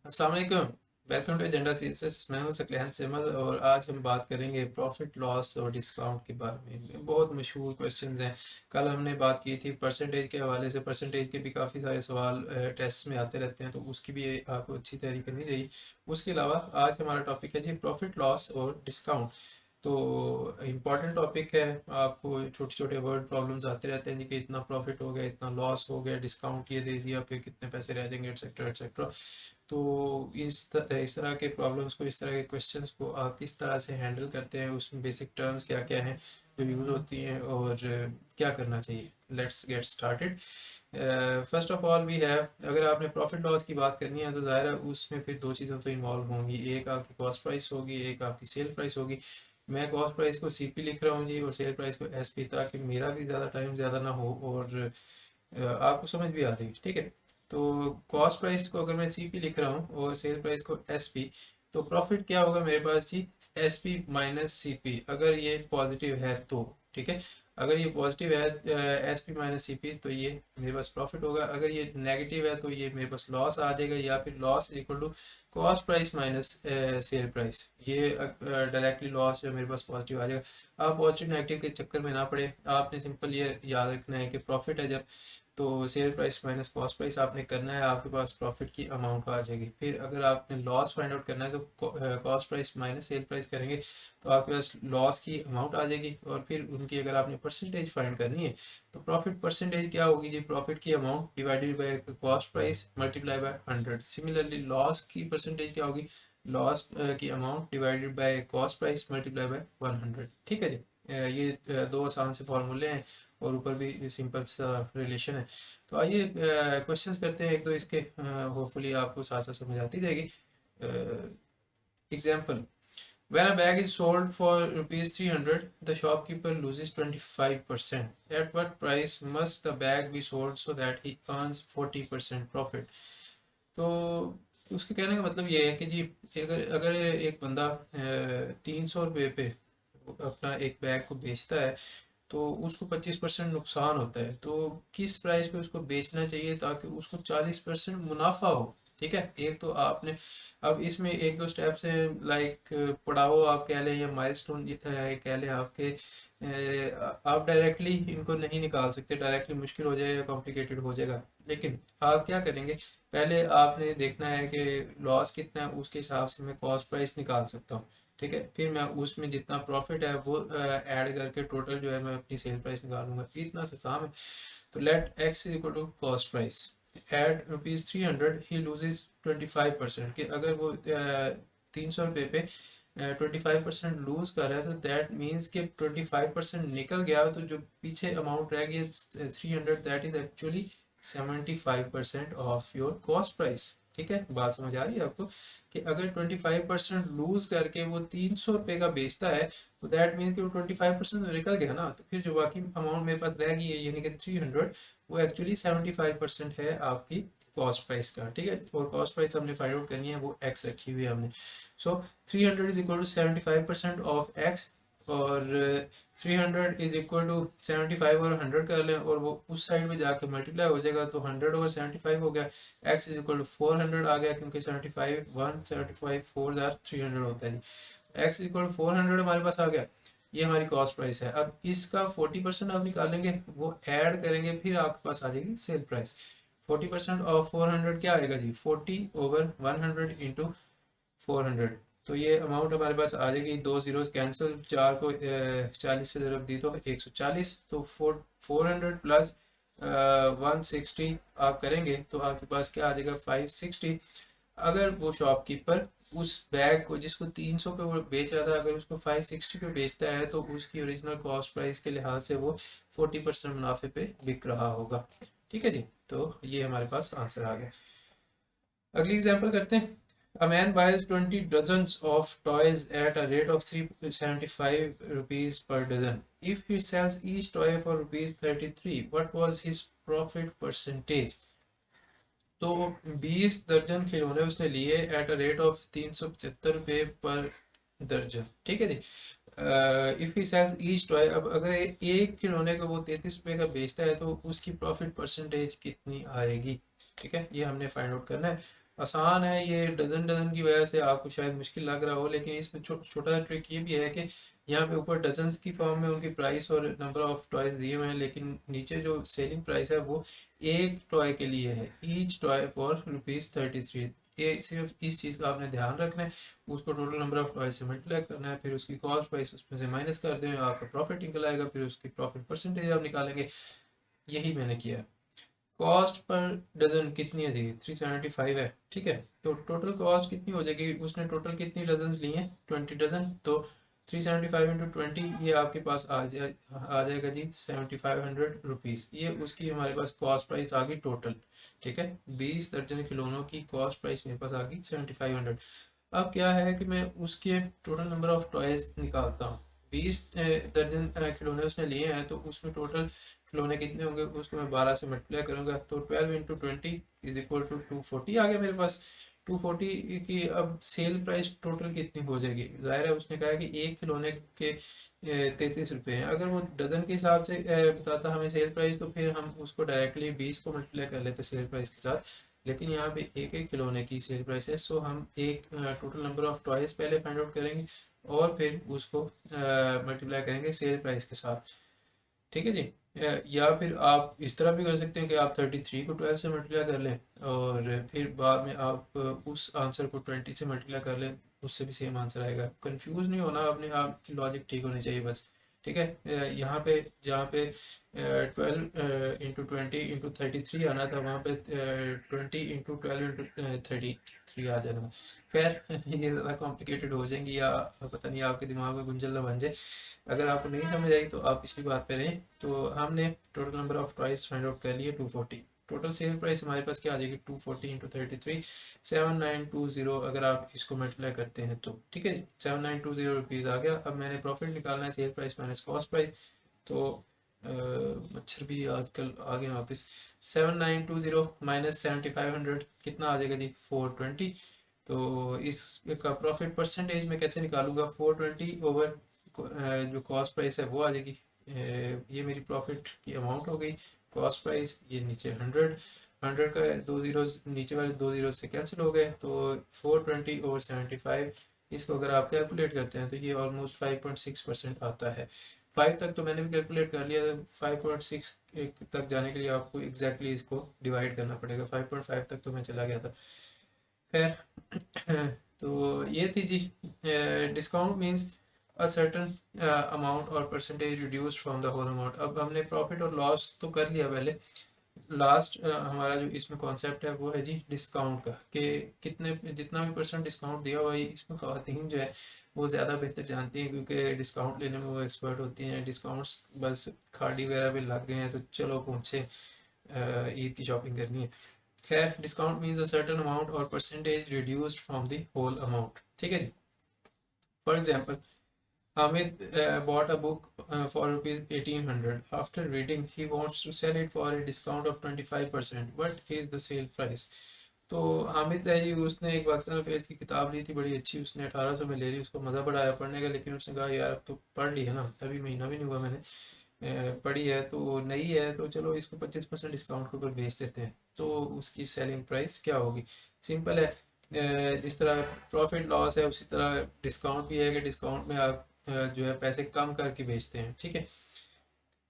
अस्सलाम वालेकुम। Welcome to agenda CSS. मैं हूं सकलैन सेमल और आज हम बात करेंगे प्रॉफिट लॉस और डिस्काउंट के बारे में। बहुत मशहूर क्वेश्चंस हैं। कल हमने बात की थी परसेंटेज के हवाले से। परसेंटेज के भी काफ़ी सारे सवाल टेस्ट में आते रहते हैं, तो उसकी भी आपको अच्छी तैयारी करनी चाहिए। उसके अलावा आज हमारा टॉपिक है जी प्रॉफिट लॉस और डिस्काउंट। तो इम्पॉर्टेंट टॉपिक है। आपको छोटे छोटे वर्ड प्रॉब्लम्स आते रहते हैं जी कि इतना प्रॉफिट हो गया, इतना लॉस हो गया, डिस्काउंट ये दे दिया, फिर कितने पैसे रह जाएंगे, एटसेट्रा एटसेट्रा। तो इस तरह के प्रॉब्लम्स को, इस तरह के क्वेश्चंस को आप किस तरह से हैंडल करते हैं, उसमें बेसिक टर्म्स क्या क्या हैं जो यूज़ होती हैं और क्या करना चाहिए। Let's get started. First of all we have, अगर आपने प्रॉफिट लॉस की बात करनी है तो ज़ाहिर है उसमें फिर दो चीज़ें तो इन्वॉल्व होंगी। एक आपकी कॉस्ट प्राइस होगी, एक आपकी सेल प्राइस होगी। मैं कॉस्ट प्राइस को सीपी लिख रहा हूँ जी और सेल प्राइस को एसपी, ताकि मेरा भी ज़्यादा टाइम ज़्यादा ना हो और आपको समझ भी आ जाएगी। ठीक है, तो कॉस्ट प्राइस को अगर मैं सीपी लिख रहा हूँ और सेल प्राइस को एसपी, तो प्रॉफिट क्या होगा मेरे पास जी, एसपी माइनस सीपी, अगर ये पॉजिटिव है तो। ठीक है, अगर ये पॉजिटिव है एसपी माइनस सीपी, तो ये मेरे पास प्रॉफिट होगा। अगर ये नेगेटिव है तो ये मेरे पास लॉस आ जाएगा, या फिर loss equal to cost price minus sell price. ये डायरेक्टली लॉस जो है मेरे पास पॉजिटिव आ जाएगा। आप पॉजिटिव नेगेटिव के चक्कर में ना पड़े, आपने सिंपल ये याद रखना है कि प्रॉफिट है जब, तो sale price minus cost price आपने करना है, आपके पास प्रॉफिट की अमाउंट आ जाएगी। फिर अगर आपने लॉस फाइंड आउट करना है तो cost price minus sell price करेंगे, तो आपके पास लॉस की अमाउंट आ जाएगी। और फिर उनकी अगर आपने परसेंटेज फाइंड करनी है तो प्रॉफिट परसेंटेज क्या होगी जी, प्रॉफिट की amount divided by cost price multiply by 100। Similarly loss की परसेंटेज क्या होगी, लॉस की amount divided by cost price multiply by 100। ठीक है जी। ये दो आसान से फॉर्मूले हैं और ऊपर भी सिंपल सा रिलेशन है। तो आइए क्वेश्चंस करते हैं एक दो इसके, होपफुली आपको साथ साथ समझ आती जाएगी। Example, when a bag is sold for rupees 300, the shopkeeper loses 25%. At what price must the bag be sold so that he earns 40% profit? तो उसके कहने का मतलब ये है कि जी, अगर अगर एक बंदा 300 रुपये पे अपना एक बैग को बेचता है, तो उसको 25% नुकसान होता है। तो किस प्राइस पे उसको बेचना चाहिए ताकि उसको 40% मुनाफा हो। ठीक है, एक तो आपने, अब इसमें एक दो स्टेप्स हैं, लाइक पड़ाव आप कह लें या माइलस्टोन कह लें आपके। आप डायरेक्टली इनको नहीं निकाल सकते, डायरेक्टली मुश्किल हो जाएगा, कॉम्प्लिकेटेड हो जाएगा। लेकिन आप क्या करेंगे, पहले आपने देखना है कि लॉस कितना है, उसके हिसाब से मैं कॉस्ट प्राइस निकाल सकता हूँ। ठीक है, फिर मैं उसमें जितना प्रॉफिट है वो ऐड करके टोटल जो है मैं अपनी सेल प्राइस निकालूंगा। इतना सा काम है। तो let x is equal to cost price at rupees 300, he loses 25%। कि अगर वो 300 रुपये पे 25% लूज कर रहा है, तो दैट मीन्स कि 25% निकल गया, तो जो पीछे अमाउंट रह गई 300, that is actually 75% of your cost price. ठीक है, बात समझ आ रही है आपको कि अगर 25% लूज करके वो 300 रुपये का बेचता है, तो दैट मीन्स कि वो 25% तो निकल गया ना, तो फिर जो बाकी अमाउंट मेरे पास रह गई है यानी कि 300, वो एक्चुअली 75% है आपकी कॉस्ट प्राइस का। ठीक है, और कॉस्ट प्राइस हमने फाइंड आउट करनी है, वो एक्स रखी हुई है हमने। So 300 is equal to 75% of x, और 300 इज इक्वल टू 75 और 100 कर लें, और वो उस साइड में जाके मल्टीप्लाई हो जाएगा, तो 100 ओवर 75 हो गया। एक्स इज इक्वल टू 400 आ गया, क्योंकि 75 1 75 4 300 होता है जी। एक्स इज इक्वल टू 400 हमारे पास आ गया। ये हमारी कॉस्ट प्राइस है। अब इसका 40% आप निकालेंगे, वो ऐड करेंगे, फिर आपके पास आ जाएगी सेल प्राइस। 40% ऑफ 400 क्या आएगा जी, 40 ओवर 100 इंटू 400। तो ये अमाउंट हमारे पास आ जाएगी, दो जीरोस कैंसिल, चार को 40 से ज़रब दी तो 140, तो 400 प्लस 160 आप करेंगे तो आपके पास क्या आ जाएगा, 560। अगर वो शॉपकीपर उस बैग को जिसको 300 पे वो बेच रहा था, अगर उसको 560 पे बेचता है, तो उसकी ओरिजिनल कॉस्ट प्राइस के लिहाज से वो 40% मुनाफे पे बिक रहा होगा। ठीक है जी, तो ये हमारे पास आंसर आ गया। अगली एग्जांपल करते हैं। A man buys 20 dozens of toys at a rate of 375 rupees per dozen. If he sells each toy for rupees 33, what was his profit percentage? तो 20 दर्जन खिलौने उसने लिए एट अ रेट ऑफ 375 रुपये पर दर्जन। ठीक है जी। If he sells each toy, अब अगर एक खिलौने को वो 33 रुपये का बेचता है तो उसकी प्रॉफिट परसेंटेज कितनी आएगी। ठीक है, ये हमने फाइंड आउट करना है। आसान है ये, डजन डजन की वजह से आपको शायद मुश्किल लग रहा हो, लेकिन इसमें छोटा ट्रिक ये भी है कि यहाँ पे ऊपर डजन्स की फॉर्म में उनकी प्राइस और नंबर ऑफ टॉयज दिए हुए हैं, लेकिन नीचे जो सेलिंग प्राइस है वो एक टॉय के लिए है, ईच टॉय फॉर ₹33। ये सिर्फ इस चीज़ का आपने ध्यान रखना है, उसको टोटल नंबर ऑफ टॉयज से मल्टीप्लाई करना है, फिर उसकी कॉस्ट प्राइस उसमें से माइनस कर दें, आपका प्रॉफिट निकल आएगा, फिर उसकी प्रॉफिट परसेंटेज आप निकालेंगे। यही मैंने किया है। कॉस्ट पर डजन कितनी है जी, 375 है। ठीक है, तो टोटल कॉस्ट कितनी हो जाएगी, उसने टोटल कितनी डजन ली हैं, 20 डजन, तो 375 इंटू 20, ये आपके पास आ जाएगा जी 7500 रुपीज़। ये उसकी हमारे पास कॉस्ट प्राइस आ गई टोटल। ठीक है, 20 दर्जन खिलौनों की कॉस्ट प्राइस मेरे पास आ गई 7500। अब क्या है कि मैं उसके टोटल नंबर ऑफ टॉयज निकालता हूँ। 20 दर्जन खिलौने उसने लिए हैं, तो उसमें टोटल खिलौने कितने होंगे, उसको मैं 12 से मल्टीप्लाई करूंगा, तो 12 इंटू 20 इज इक्वल टू 240 आ गया मेरे पास। 240 की अब सेल प्राइस टोटल कितनी हो जाएगी, जाहिर है उसने कहा कि एक खिलौने के 33 रुपये हैं। अगर वो डजन के हिसाब से बताता हमें सेल प्राइस, तो फिर हम उसको डायरेक्टली 20 को मल्टीप्लाई कर लेते सेल प्राइस के साथ, लेकिन यहाँ पे एक एक खिलौने की सेल प्राइस है, सो हम एक टोटल नंबर ऑफ टॉयज पहले फाइंड आउट करेंगे और फिर उसको मल्टीप्लाई करेंगे सेल प्राइस के साथ। ठीक है जी। या फिर आप इस तरह भी कर सकते हैं कि आप 33 को 12 से मल्टीप्लाई कर लें और फिर बाद में आप उस आंसर को 20 से मल्टीप्लाई कर लें, उससे भी सेम आंसर आएगा। कंफ्यूज नहीं होना, अपने आपकी लॉजिक ठीक होनी चाहिए बस। ठीक है, यहाँ पे जहाँ पे 12 इंटू 20 इंटू 33 आना था, वहाँ पे 20 इंटू 12 इंटू 33 आ जाना। खैर ये ज़्यादा कॉम्प्लिकेटेड हो जाएंगी, या पता नहीं आपके दिमाग में गुंजल ना बन जाए। अगर आपको नहीं समझ आई तो आप इसी बात पे रहें। तो हमने total number of toys find out कर लिए 240। टोटल सेल प्राइस हमारे पास क्या आ जाएगी, 240 इंटू 33 7920, अगर आप इसको मल्टीप्लाई करते हैं तो। ठीक है जी, 7920 रुपीज़ आ गया। अब मैंने प्रॉफिट निकालना है, sale price minus cost price. तो मच्छर भी आजकल आ गए वापस। 7920 माइनस 7500 कितना आ जाएगा जी, 420। तो इसका प्रॉफिट परसेंटेज मैं कैसे निकालूंगा, 420 ओवर जो कॉस्ट प्राइस है वो आ जाएगी। ये मेरी प्रॉफिट की अमाउंट हो गई। कॉस्ट प्राइस ये नीचे 100, 100 का 2 जीरोस नीचे वाले 2 जीरोस से कैंसिल हो गए, तो 420 ओवर 75, इसको अगर आप कैलकुलेट करते हैं तो ये ऑलमोस्ट 5.6% आता है। 5 तक तो मैंने भी कैलकुलेट कर लिया था, 5.6 तक जाने के लिए आपको एग्जैक्टली इसको डिवाइड करना पड़ेगा। 5.5 तक तो मैं चला गया था। खैर तो ये थी जी, discount means a certain amount और percentage reduced from the whole amount. अब हमने प्रॉफिट और लॉस तो कर लिया पहले। लास्ट हमारा जो इसमें कॉन्सेप्ट है वो है जी डिस्काउंट का, कि कितने जितना भी परसेंट डिस्काउंट दिया हुआ है, इसमें ख़वातीन जो है वो ज़्यादा बेहतर जानती हैं, क्योंकि डिस्काउंट लेने में वो एक्सपर्ट होती हैं। डिस्काउंट्स बस खाड़ी वगैरह पे लग गए हैं तो चलो पहुँचे, ईद की शॉपिंग करनी है। खैर, discount means a certain amount और percentage reduced from the whole amount. ठीक है जी। For example, Hamid bought a book for rupees 1800. After reading, he wants to sell it for a discount of 25%. What is the sale price? तो हामिद है जी, उसने एक Pakistan face की किताब ली थी, बड़ी अच्छी, उसने 1800 में ले ली। उसको मज़ा बड़ा आया पढ़ने का, लेकिन उसने कहा यार अब तो पढ़ ली है ना, अभी महीना भी नहीं हुआ मैंने पढ़ी है, तो नई है, तो चलो इसको 25% डिस्काउंट के ऊपर बेच देते हैं। तो उसकी सेलिंग प्राइस क्या होगी, सिंपल है। जिस तरह प्रॉफिट लॉस है, उसी तरह डिस्काउंट भी है कि डिस्काउंट में आप जो है पैसे कम करके बेचते हैं। ठीक है,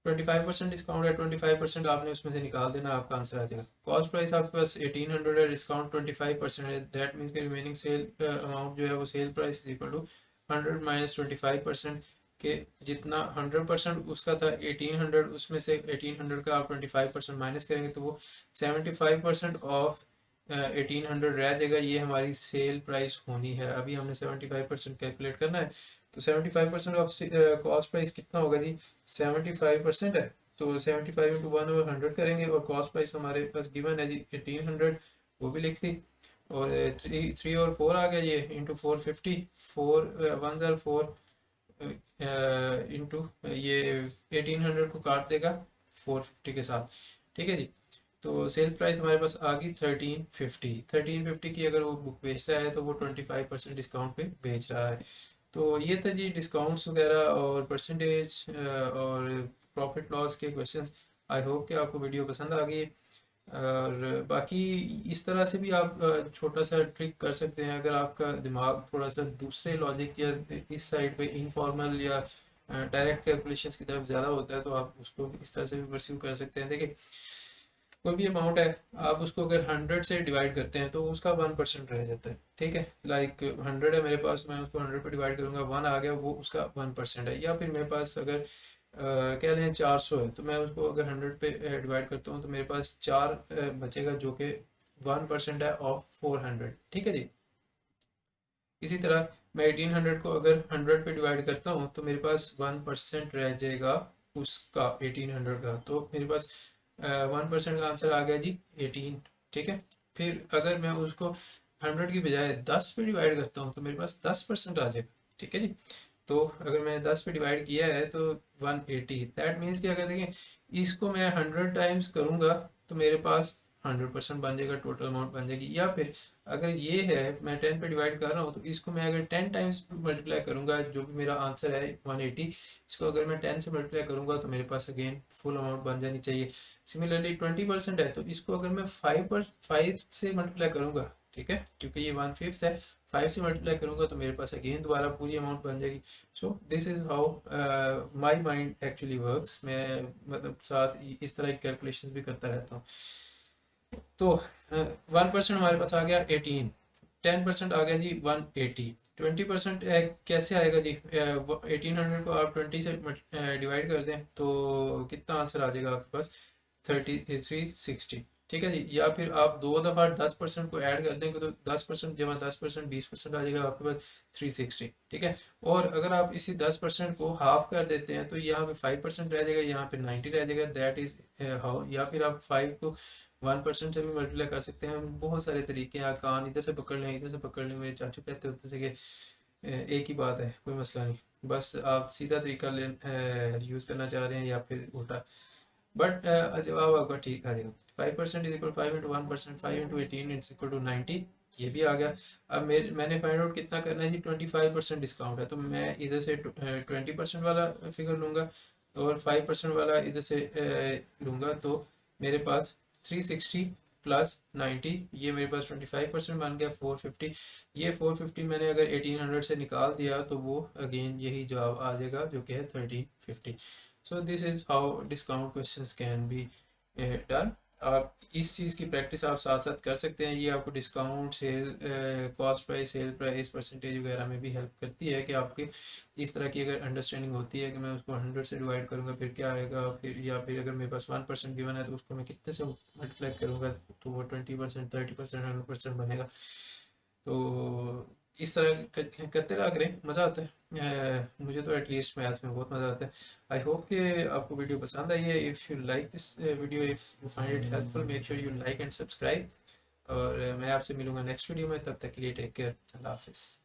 25% डिस्काउंट है, 25% आपने उसमें से निकाल देना, आपका आंसर आ जाएगा। कॉस्ट प्राइस आपके पास 1800 है, डिस्काउंट 25% है, दैट मीन्स कि रिमेनिंग सेल अमाउंट जो है वो sell price is equal to 100 minus 25%, के जितना 100% उसका था 1800, उसमें से 1800 का आप 25% माइनस करेंगे तो वो 75% ऑफ 1800 रह जाएगा। ये हमारी सेल प्राइस होनी है। अभी हमने 75% कैलकुलेट करना है, तो 75% ऑफ कॉस्ट प्राइस कितना होगा जी, 75% है, तो 75 इंटू 1/100 करेंगे, और कॉस्ट प्राइस हमारे पास गिवन है जी 1800, वो भी लिख दी, और 3 और 4 आ गया, ये इंटू 450, 4 1 4 इंटू ये 1800 को काट देगा 450 के साथ। ठीक है जी। तो सेल प्राइस हमारे पास आ गई 1350। 1350 की अगर वो बुक बेचता है तो वो 25% डिस्काउंट पे बेच रहा है। तो ये था जी डिस्काउंट्स वगैरह और परसेंटेज और प्रॉफिट लॉस के क्वेश्चंस। आई होप कि आपको वीडियो पसंद आ गई। और बाकी इस तरह से भी आप छोटा सा ट्रिक कर सकते हैं। अगर आपका दिमाग थोड़ा सा दूसरे लॉजिक या इस साइड पे इनफॉर्मल या डायरेक्ट कैलकुलेशंस की तरफ ज़्यादा होता है तो आप उसको इस तरह से भी परस्यू कर सकते हैं। देखिए कोई भी अमाउंट है, आप उसको अगर 100 से डिवाइड करते हैं तो उसका 1% रह जाता है। ठीक है, लाइक 100 है मेरे पास, मैं उसको 100 पे डिवाइड करूंगा, 1 आ गया, वो उसका 1% है। या फिर मेरे पास अगर कह लें 400 है तो मैं उसको अगर 100 पे डिवाइड करता हूँ तो मेरे पास 4 बचेगा जो कि 1% है ऑफ 400। ठीक है जी। इसी तरह मैं 1800 को अगर 100 पे डिवाइड करता हूँ तो मेरे पास 1% रह जाएगा उसका 1800 का। तो मेरे पास 1% का आंसर आ गया जी 18। ठीक है, फिर अगर मैं उसको 100 की बजाय 10 पे डिवाइड करता हूँ तो मेरे पास 10% आ जाएगा। ठीक है जी। तो अगर मैंने 10 पे डिवाइड किया है तो 180। दैट मीन्स कि अगर देखें इसको मैं 100 टाइम्स करूँगा तो मेरे पास 100% बन जाएगा, टोटल अमाउंट बन जाएगी। या फिर अगर ये है मैं 10 पे डिवाइड कर रहा हूँ तो इसको मैं अगर 10 टाइम्स मल्टीप्लाई करूंगा, जो भी मेरा आंसर है 180, इसको अगर मैं 10 से मल्टीप्लाई करूंगा तो मेरे पास अगेन फुल अमाउंट बन जानी चाहिए। सिमिलरली 20% है तो इसको अगर मैं 5 से मल्टीप्लाई करूंगा, ठीक है, क्योंकि ये 1/5 है, 5 से मल्टीप्लाई करूंगा तो मेरे पास अगेन दोबारा पूरी अमाउंट बन जाएगी। So this is how my mind actually works. मैं मतलब साथ इस तरह की कैलकुलेशन भी करता रहता हूँ। तो 1% हमारे पास आ गया 18, 10% आ गया जी 180, 20% कैसे आएगा जी? 1800 को आप 20 से डिवाइड कर दें तो कितना आंसर आ जाएगा आपके पास? 360। ठीक है जी। या फिर आप 2 दफ़ा 10% को ऐड कर देंगे तो 10% जमा 10% 20% आ जाएगा आपके पास 360। ठीक है। और अगर आप इसी 10% को हाफ कर देते हैं तो यहाँ पे 5% रह जाएगा, यहाँ पे 90 रह जाएगा। That is how. या फिर आप 5 को 1% से भी मल्टीप्लाई कर सकते हैं। बहुत सारे तरीके हैं, कान इधर से पकड़ लें, इधर से पकड़ लें। मेरे चाचू कहते होते थे कि एक ही बात है, कोई मसला नहीं, बस आप सीधा तरीका ले यूज़ करना चाह रहे हैं या फिर उल्टा। बट जवाब आपका ठीक आ जाएगा। 5% is equal 5 into 1%, 5 into 18 is equal to 90। ये भी आ गया। अब मैंने फाइंड आउट कितना करना है जी? 25% डिस्काउंट है तो मैं इधर से 20% वाला फिगर लूँगा और 5% वाला इधर से लूँगा। तो मेरे पास 360 प्लस 90, ये मेरे पास 25% बन गया 450। ये 450 मैंने अगर 1800 से निकाल दिया तो वो अगेन यही जवाब आ जाएगा जो कि है 1350। So this is how discount questions can be done. आप इस चीज़ की प्रैक्टिस आप साथ साथ कर सकते हैं। ये आपको discount, sell, cost price, sell price, percentage वगैरह में भी हेल्प करती है कि आपके इस तरह की अगर अंडरस्टैंडिंग होती है कि मैं उसको 100 से डिवाइड करूंगा फिर क्या आएगा, फिर या फिर अगर मेरे पास 1% गिवन है तो उसको मैं कितने से मल्टीप्लाई करूंगा तो वो 20%, 30%, 100% बनेगा। तो इस तरह करते रहा करें, मज़ा आता है। मुझे तो एटलीस्ट मैथ्स में बहुत मज़ा आता है। आई होप कि आपको वीडियो पसंद आई है। If you like this video, if you find it helpful, make sure you like and subscribe. और मैं आपसे मिलूंगा नेक्स्ट वीडियो में। तब तक के लिए टेक केयर, अल्लाह हाफिज़।